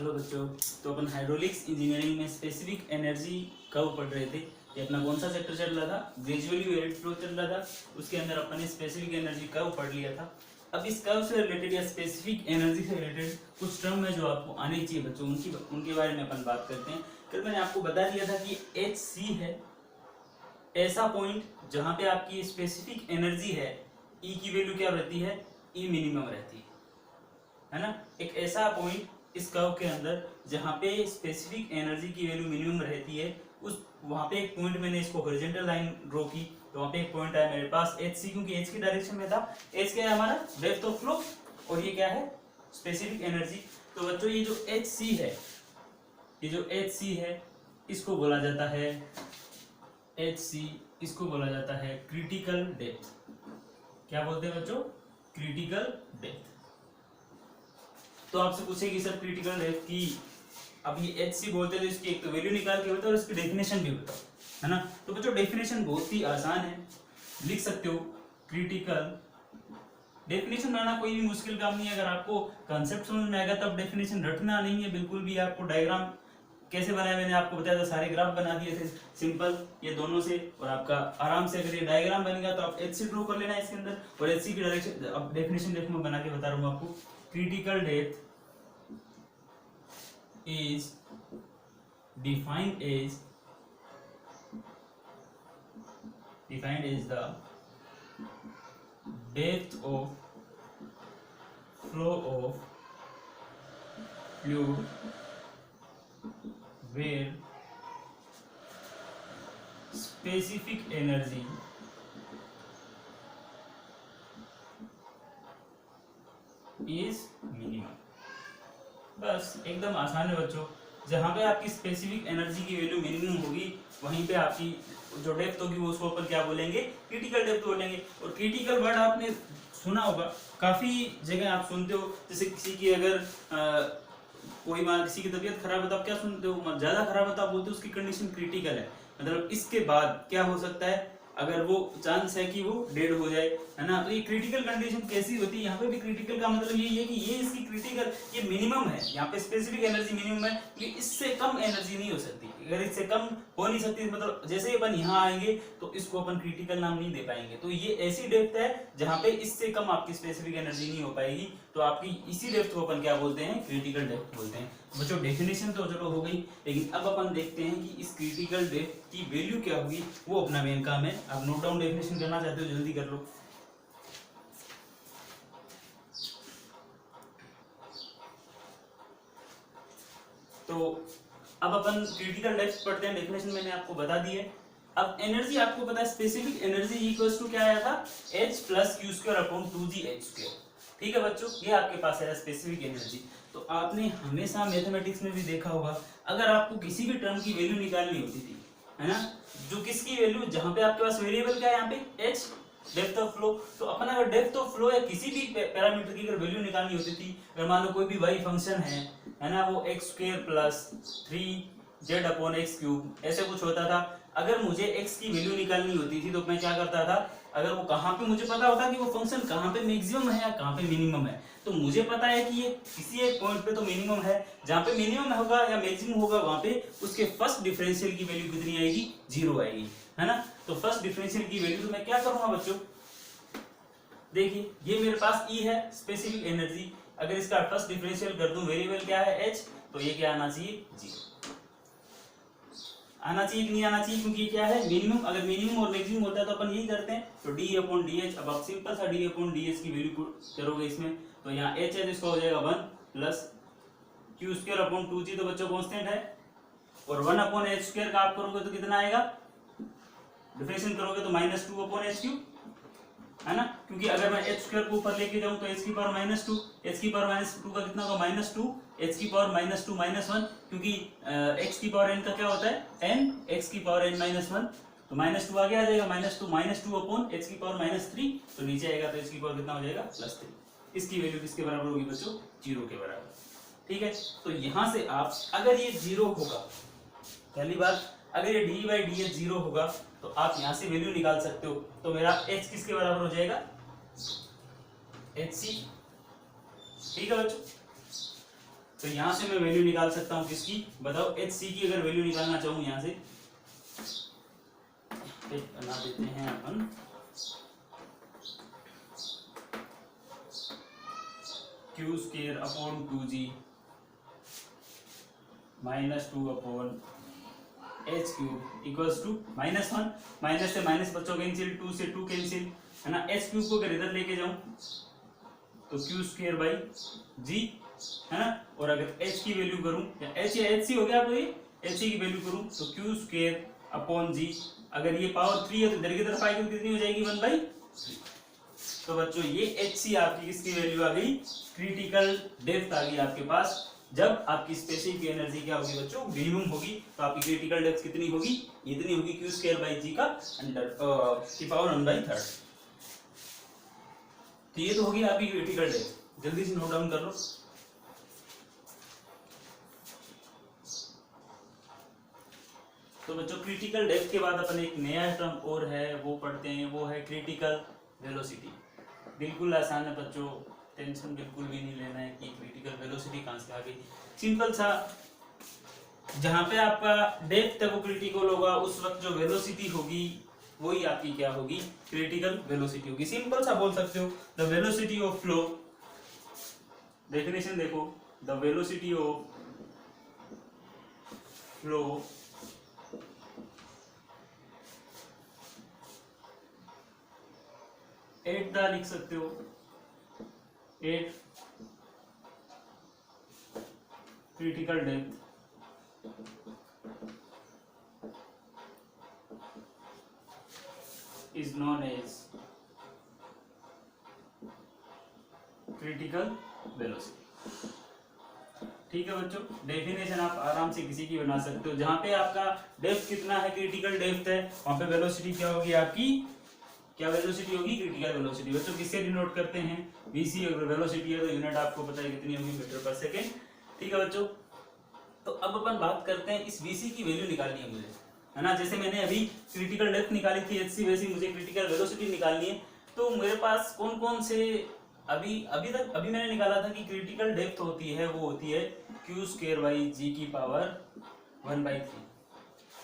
Hello बच्चों। तो अपन hydraulics engineering में स्पेसिफिक एनर्जी कर्व पढ़ रहे थे। ये अपना कौन सा चैप्टर चल रहा था? ग्रेजुअली वेरिएड फ्लो चल रहा था। उसके अंदर अपन ने स्पेसिफिक एनर्जी कर्व पढ़ लिया था। अब इस कर्व से रिलेटेड या स्पेसिफिक एनर्जी से रिलेटेड कुछ टर्म है जो आपको आने चाहिए बच्चों, उनके बारे में अपन बात करते हैं। कल मैंने आपको बता दिया था कि HC है ऐसा पॉइंट जहाँ पे आपकी स्पेसिफिक एनर्जी है, E की वैल्यू क्या रहती है? E मिनिमम रहती है ना। एक ऐसा पॉइंट इस कर्व के अंदर जहाँ पे स्पेसिफिक एनर्जी की वैल्यू मिनिमम रहती है, उस वहाँ पे एक पॉइंट मैंने इसको हॉरिजॉन्टल लाइन ड्रॉ की, तो वहाँ पे एक पॉइंट आया मेरे पास HC, क्योंकि H की डायरेक्शन में था। H क्या है हमारा? डेप्थ ऑफ फ्लो, और ये क्या है? Specific energy. तो बच्चों ये जो HC है, ये जो HC है इसको बोला जाता है HC, इसको बोला जाता है क्रिटिकल डेप्थ। क्या बोलते हैं बच्चों? Critical depth. तो आपसे पूछेगी सर क्रिटिकल डेप्थ की, अब ये HC बोलते हैं तो इसकी एक तो वैल्यू निकाल के बताओ और इसकी डेफिनेशन भी बताओ, है ना। तो बच्चों डेफिनेशन बहुत ही आसान है, लिख सकते हो। क्रिटिकल डेफिनेशन बनाना कोई भी मुश्किल काम नहीं है। अगर आपको कंसेप्ट समझ में आएगा तब डेफिनेशन रटना नहीं है बिल्कुल भी। आपको डायग्राम कैसे बनाया मैंने आपको बताया था, सारे ग्राफ बना दिए थे सिंपल ये दोनों से, और आपका आराम से अगर ये डायग्राम बनेगा तो आप HC ड्रॉ कर लेना इसके अंदर, और HC की डायरेक्शन अब डेफिनेशन देखो मैं बना के बता रहा हूँ आपको। Critical depth is defined as the depth of flow of fluid where specific energy is minimum। बस एकदम आसान है बच्चों। जहाँ पे आपकी स्पेसिफिक एनर्जी की वैल्यू मिनिमम होगी वहीं पे आपकी जो डेप्थ होगी वो उसको अपन क्या बोलेंगे? क्रिटिकल डेप्थ बोलेंगे। और क्रिटिकल वर्ड आपने सुना होगा, काफी जगह आप सुनते हो। जैसे किसी की अगर कोई बार किसी की तबीयत खराब है तो आप क्या सुनते हो? ज्यादा खराब है तो आप बोलते हो उसकी कंडीशन क्रिटिकल है, मतलब इसके बाद क्या हो सकता है, अगर वो चांस है कि वो डेड हो जाए, है ना। तो ये क्रिटिकल कंडीशन कैसी होती है? यहाँ पे भी क्रिटिकल का मतलब यही है कि ये इसकी क्रिटिकल, ये मिनिमम है। यहाँ पे स्पेसिफिक एनर्जी मिनिमम है, ये इससे कम एनर्जी नहीं हो सकती। अगर इससे कम हो नहीं सकती, मतलब जैसे ही अपन यहाँ आएंगे तो इसको अपन क्रिटिकल नाम नहीं दे पाएंगे। तो ये ऐसी डेप्थ है जहाँ पे इससे कम आपकी स्पेसिफिक एनर्जी नहीं हो पाएगी, तो आपकी इसी डेप्थ को अपन क्या बोलते हैं? क्रिटिकल डेप्थ बोलते हैं। बच्चों डेफिनेशन तो चलो हो गई, लेकिन अब अपन देखते हैं कि इस क्रिटिकल डेप्थ की वैल्यू क्या होगी, वो अपना मेन काम है। आप नोट डाउन डेफिनेशन करना चाहते हो जल्दी कर लो। तो अब अपन क्रिटिकल डेप्थ पढ़ते हैं। डेफिनेशन मैंने आपको बता दी है। अब एनर्जी आपको पता है, स्पेसिफिक एनर्जी इक्वल्स टू क्या आया था? H plus Q square upon 2GH²। ठीक है बच्चों, ये आपके पास है स्पेसिफिक एनर्जी। तो आपने हमेशा मैथमेटिक्स में भी देखा होगा, अगर आपको किसी भी टर्म की वैल्यू निकालनी होती थी, है ना, जो किसकी वैल्यू, जहां पे आपके पास वेरिएबल क्या है यहाँ पे H, डेप्थ ऑफ फ्लो। तो अपन अगर डेप्थ ऑफ फ्लो या किसी भी पैरामीटर की अगर वैल्यू निकालनी होती थी, अगर मान लो कोई भी y फंक्शन है ना, वो x² plus 3z upon x³ ऐसे कुछ होता था। अगर मुझे x की वैल्यू निकालनी होती थी तो मैं क्या करता था, अगर वो कहाँ पे, मुझे पता होता कि वो फंक्शन कहाँ पे मैक्सिमम है या कहाँ पे मिनिमम है, तो मुझे पता है कि ये किसी एक पॉइंट पे तो मिनिमम है। जहाँ पे मिनिमम होगा या मैक्सिमम होगा वहाँ पे उसके फर्स्ट डिफरेंशियल की वैल्यू कितनी आएगी? 0 आएगी, है ना। तो फर्स्ट डिफरेंशियल की वैल्यू तो मैं क्या करूंगा बच्चों, देखिए ये मेरे पास E है स्पेसिफिक एनर्जी, अगर इसका फर्स्ट डिफरेंशियल कर दूं, वेरिएबल क्या है H, तो ये क्या आना चाहिए? 0 आना चाहिए कि नहीं आना चाहिए? क्योंकि ये क्या है? मिनिमम। अगर मिनिमम और मैक्सिमम होता है तो अपन यही करते हैं, तो d अपॉन dh। अब आप सिंपल सा d अपॉन dh की वैल्यू करोगे इसमें, तो यहाँ h है तो इसका हो जाएगा 1 plus Q square upon 2g, तो बच्चों कांस्टेंट है, और 1 अपॉन h स्क्वायर का आप करोगे तो कितना आएगा? डिफरेंशिएट करोगे तो -2 अपॉन h³, है ना। क्योंकि अगर मैं h² को ऊपर लेके जाऊं तो h की पावर -2, h की पावर -2 का कितना होगा? -2, h की पावर -2 -1, क्योंकि x की पावर n का क्या होता है? n, x की पावर n -1, तो -2 आगे आ जाएगा, -2 अपॉन h की पावर -3, तो नीचे आएगा तो h की पावर कितना हो जाएगा? +3। इसकी वैल्यू किसके बराबर होगी बच्चों? 0 के बराबर। ठीक है, तो यहां से आप, अगर ये 0 होगा, पहली बात, अगर ये d/dh 0 होगा तो आप यहां से वैल्यू निकाल सकते हो। तो मेरा h किसके बराबर हो जाएगा? HC। ठीक है बच्चों, तो यहाँ से मैं वैल्यू निकाल सकता हूँ किसकी, बताओ एच सी की अगर वैल्यू निकालना चाहूँ यहाँ से बना देते हैं अपन Q square upon 2g minus 2 upon H cube equals to -1, minus से माइनस बच्चों कैंसिल, 2 से 2 कैंसिल है ना। एच क्यूब को अगर इधर लेके जाऊं तो क्यू स्क्वायर बाई जी है ना, और अगर एच की वैल्यू करूं या एच सी हो गया तो ये एच सी की वैल्यू करूं तो क्यू स्क्वायर अपॉन जी, अगर ये पावर 3 है तो इधर की तरफ आएगी तो कितनी हो जाएगी 1/3। तो बच्चों ये एच सी आपकी किसकी वैल्यू आ गई, क्रिटिकल डेप्थ आ गई आपके पास। जब आपकी स्पेसिफिक एनर्जी क्या होगी बच्चों, मिनिमम होगी, तो आपकी क्रिटिकल डेप्थ कितनी होगी, इतनी होगी क्यू स्क्वायर बाई जी का अंडर की पावर 1/3। तो ये तो होगी आपकी क्रिटिकल डेप्थ, जल्दी से नोट डाउन कर लो। तो बच्चों क्रिटिकल डेप्थ के बाद अपन एक नया टर्म और है वो पढ़ते हैं, वो है क्रिटिकल वेलोसिटी। बिल्कुल आसान है बच्चों, टेंशन बिल्कुल भी नहीं लेना है कि क्रिटिकल वेलोसिटी कहाँ से आ गई। सिंपल सा, जहाँ पे आपका डेप्थ है वो क्रिटिकल होगा, उस वक्त जो वेलोसिटी होगी वही आपकी क्या होगी, क्रिटिकल वेलोसिटी होगी। सिंपल सा बोल सकते हो, the velocity of flow, definition देखो, the velocity of flow at the लिख सकते हो, at critical depth is known as critical velocity। ठीक है बच्चों, डेफिनेशन आप आराम से किसी की बना सकते हो। जहां पे आपका डेप्थ कितना है, क्रिटिकल डेप्थ है, वहां पे वेलोसिटी क्या होगी आपकी, क्या वेलोसिटी होगी, क्रिटिकल वेलोसिटी। बच्चों किससे डिनोट करते हैं, वीसी। अगर वेलोसिटी है तो यूनिट आपको पता है कितनी होगी, मीटर पर सेकेंड। ठीक है बच्चों, तो अब अपन बात करते हैं, इस वीसी की वैल्यू निकालनी है मुझे, है ना। जैसे मैंने अभी क्रिटिकल डेप्थ निकाली थी एचसी, वैसे मुझे क्रिटिकल वेलोसिटी निकालनी है। तो मेरे पास कौन कौन से अभी मैंने निकाला था कि क्रिटिकल डेप्थ होती है वो होती है क्यू स्क्वायर बाई जी की पावर 1/3।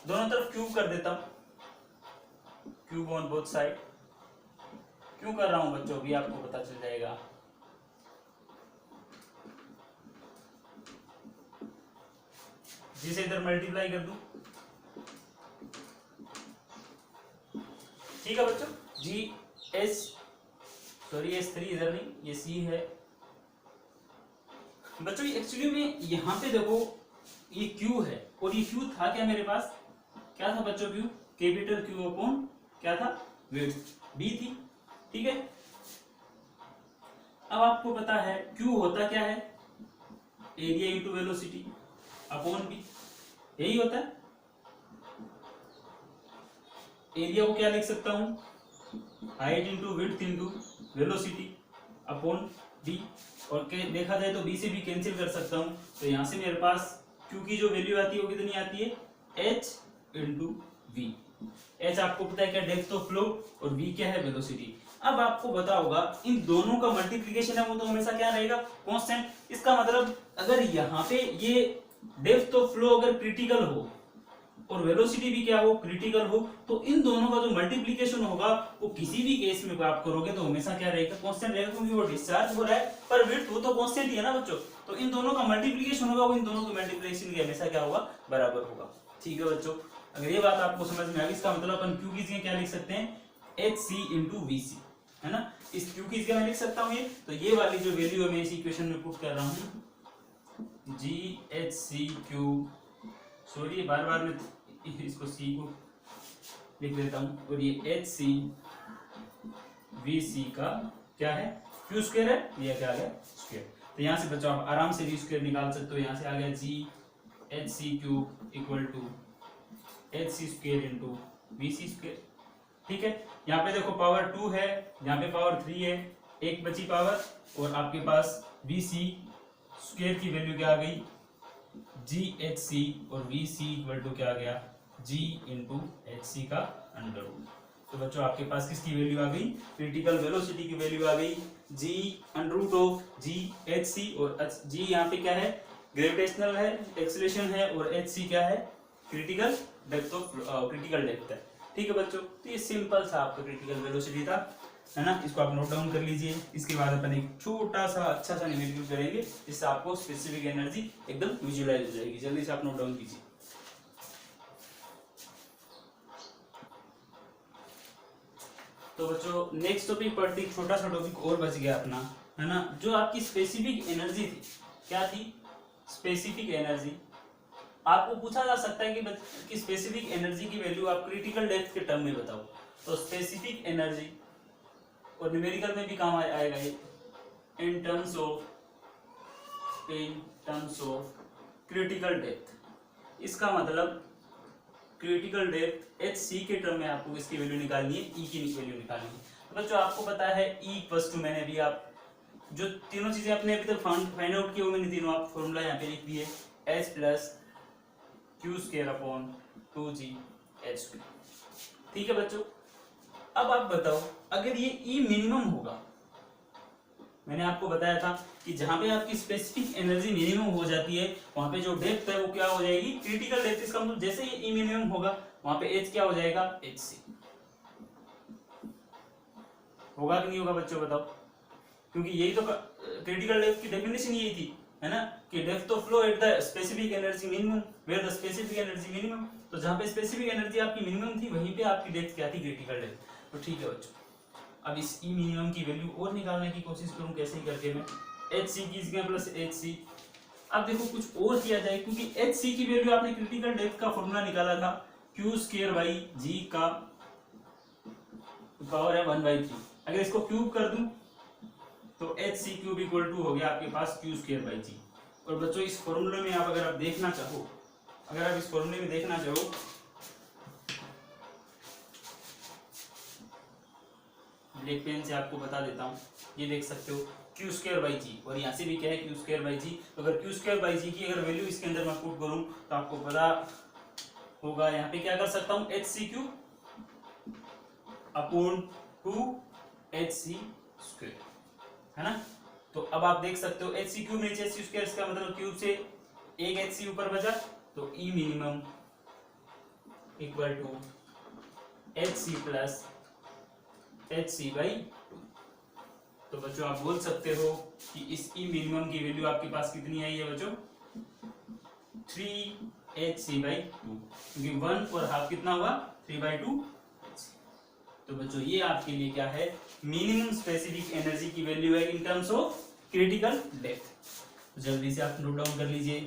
दोनों तरफ क्यूब कर देता हूं, क्यूब ऑन बोथ साइड। क्यों कर रहा हूं बच्चों, अभी आपको पता चल जाएगा। जिसे इधर मल्टीप्लाई कर दूं, ठीक है बच्चों। जी एस सॉरी S3 इधर नहीं, ये C है बच्चों। ये एक्चुअली में यहाँ पे देखो ये Q है, और ये Q था क्या मेरे पास, क्या था बच्चों, Q कैपिटल Q अपॉन क्या था, विड्थ B थी। ठीक है, अब आपको पता है Q होता क्या है, area into velocity upon B, यही होता है। एरिया को क्या लिख सकता हूं, height into width into velocity upon D, और देखा जाए तो बी से भी कैंसिल कर सकता हूं। तो यहां से मेरे पास क्यू की जो वैल्यू आती है वो कितनी आती है, एच इंटू वी। एच आपको पता है क्या, डेप्थ ऑफ फ्लो, और वी क्या है, वेलोसिटी। अब आपको पता होगा इन दोनों का मल्टीप्लीकेशन है वो तो हमेशा क्या रहेगा, कांस्टेंट। इसका मतलब अगर यहाँ पे ये डेप्थ ऑफ फ्लो अगर क्रिटिकल हो और वेलोसिटी भी क्या हो, क्रिटिकल हो, तो इन दोनों का जो मल्टीप्लिकेशन होगा वो किसी भी केस में आप करोगे तो हमेशा क्या रहेगा, कांस्टेंट रहेगा, क्योंकि वो डिस्चार्ज हो रहा है पर विड्थ वो तो कांस्टेंट ही है ना बच्चों। तो इन दोनों का मल्टीप्लिकेशन होगा, वो इन दोनों के मल्टीप्लिकेशन के हमेशा क्या होगा, बराबर होगा। ठीक है बच्चों, अगर ये बात आपको समझ में आ गई, इसका मतलब अपन क्यू की जगह क्या लिख सकते हैं, एच सी इंटू वी सी, है ना। इस क्यू की जगह मैं लिख सकता हूँ ये, तो ये वाली जो वैल्यू है मैं इस इक्वेशन में पुट कर रहा हूँ, G H C Q, sorry बार बार में इसको सी को लिख देता हूं, और ये एच सी वी सी का क्या है, क्यू स्क्वायर है, ये क्या आ गया स्क्वायर। तो यहां से बच्चों आप आराम से वी स्क्वायर निकाल सकते हो। यहां से आ गया g H c cube equal to H c square into v c square. ठीक है, यहाँ पे देखो पावर 2 है, यहाँ पे पावर 3 है, एक बची पावर, और आपके पास वी सी स्क्वायर की वैल्यू क्या आ गई, जी एच सी, और वी सी इक्वल टू क्या आ गया, जी इंटू एच सी का अंडर रूट। तो बच्चों आपके पास किसकी वैल्यू आ गई, क्रिटिकल वेलोसिटी की वैल्यू आ गई, G under root of G H C, और जी यहाँ पे क्या है, ग्रेविटेशनल है, एक्सेलरेशन है, और hc क्या है, critical depth of critical depth है। ठीक है बच्चों, तो ये सिंपल सा आपका क्रिटिकल वेलोसिटी था, है ना। इसको आप नोट डाउन कर लीजिए। इसके बाद अपन एक छोटा सा अच्छा सा रिव्यू करेंगे, जिससे आपको स्पेसिफिक एनर्जी एकदम विजुअलाइज हो जाएगी। जल्दी से आप नोट डाउन कीजिए। तो बच्चों नेक्स्ट टॉपिक पढ़ते, छोटा सा टॉपिक और बच गया अपना, है ना, जो आपकी स्पेसिफिक एनर्जी थी। क्या थी? Specific energy. आपको पूछा जा सकता है कि स्पेसिफिक एनर्जी की वैल्यू आप क्रिटिकल डेप्थ के टर्म में बताओ। तो स्पेसिफिक एनर्जी, और न्यूमेरिकल में भी काम आएगा ये, in terms of critical depth. इसका मतलब क्रिटिकल डेप्थ hc के टर्म में आपको इसकी वैल्यू निकालनी है, e की वैल्यू निकालनी है। तो बच्चों आपको पता है E इक्वल्स टू, मैंने अभी आप जो तीनों चीजें अपने अभी तक फाइंड आउट की, वो मैंने तीनों आप फॉर्मूला यहाँ पे लिख दिए, h plus Q square upon 2g h²। ठीक है बच्चों, अब आप बताओ अगर ये E मिनिमम होगा, मैंने आपको बताया था कि जहां पे आपकी स्पेसिफिक एनर्जी मिनिमम हो जाती है, वहां पे जो डेप्थ है वो क्या हो जाएगी, क्रिटिकल डेप्थ। इसका मतलब जैसे ये E मिनिमम होगा, वहां पे H क्या हो जाएगा, hc। होगा कि नहीं होगा बच्चों बताओ? क्योंकि यही तो क्रिटिकल डेप्थ की डेफिनेशन यही थी, है ना, कि depth of flow at the specific energy minimum where the specific energy minimum. तो जहां पे स्पेसिफिक एनर्जी आपकी मिनिमम थी, वहीं पे आपकी डेप्थ क्या थी, क्रिटिकल डेप्थ। तो ठीक है बच्चों, अब इस E मिनिमम की वैल्यू और निकालने की कोशिश करूं, कैसे ही करके मैं hc की जगह प्लस hc। अब देखो कुछ और किया जाए, क्योंकि hc की वैल्यू आपने क्रिटिकल डेप्थ का फॉर्मूला निकाला था q स्क्वायर बाई g का पावर है 1/3। अगर इसको क्यूब कर दूं तो hc क्यूब इक्वल टू हो गया आपके पास q स्क्वायर बाई g। और बच्चों इस फॉर्मूले में आप अगर आप देखना चाहो, ब्लैक पेन से आपको बता देता हूँ, ये देख सकते हो क्यू स्क्वायर बाई जी, और यहाँ से भी क्या है क्यू स्क्वायर बाई जी। तो अगर क्यू स्क्वायर बाई जी की अगर वैल्यू इसके अंदर मैं पुट करूँ तो आपको पता होगा, यहाँ पे क्या कर सकता हूँ, एच सी क्यू अपॉन 2hc स्क्वायर, है ना। तो अब आप देख सकते हो एच सी क्यूब नीचे एच सी स्क्वायर, इसका मतलब क्यूब से एक एच सी ऊपर बचा, तो E minimum equal to H C plus H C by 2। तो बच्चों आप बोल सकते हो कि इस ई मिनिमम की वैल्यू आपके पास कितनी आई है बच्चों, 3hc बाई 2, क्योंकि 1 और हाफ कितना हुआ, 3/2। तो बच्चों ये आपके लिए क्या है, मिनिमम स्पेसिफिक एनर्जी की वैल्यू है in terms of critical depth. जल्दी से आप नोट डाउन कर लीजिए।